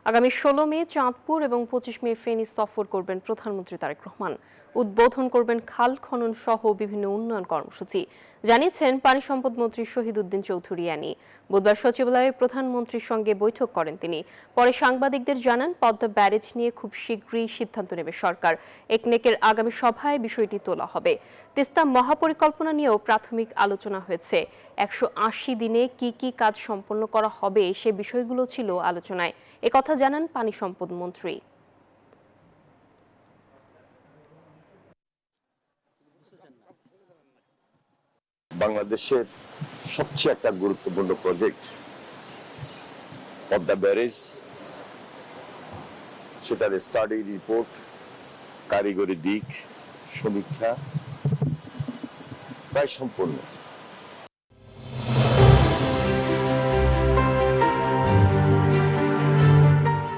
আগামী ১৬ মে চাঁদপুর এবং ২৫ মে ফেনী সফর করবেন প্রধানমন্ত্রী তারেক রহমান। উদ্বোধন করবেন খাল খনন সহ বিভিন্ন উন্নয়ন কর্মসূচি, জানিয়েছেন পানি সম্পদ মন্ত্রী শহীদ উদ্দিন চৌধুরী আনি। বুধবার সচিবালয়ে প্রধানমন্ত্রীর সঙ্গে বৈঠক করেন তিনি। পরে সাংবাদিকদের জানান, পদ্মা ব্যারেজ নিয়ে খুব শীঘ্রই সিদ্ধান্ত নেবে সরকার। একনেকের আগামী সভায় বিষয়টি তোলা হবে। তিস্তা মহাপরিকল্পনা নিয়েও প্রাথমিক আলোচনা হয়েছে। ১৮০ দিনে কি কি কাজ সম্পন্ন করা হবে সে বিষয়গুলো ছিল আলোচনায়, একথা জানান পানি সম্পদ মন্ত্রী। বাংলাদেশের সবচেয়ে একটা গুরুত্বপূর্ণ প্রজেক্ট পদ্মা ব্যারেজ, সেটার স্টাডি রিপোর্ট, কারিগরি দিক সমীক্ষা প্রায় সম্পূর্ণ।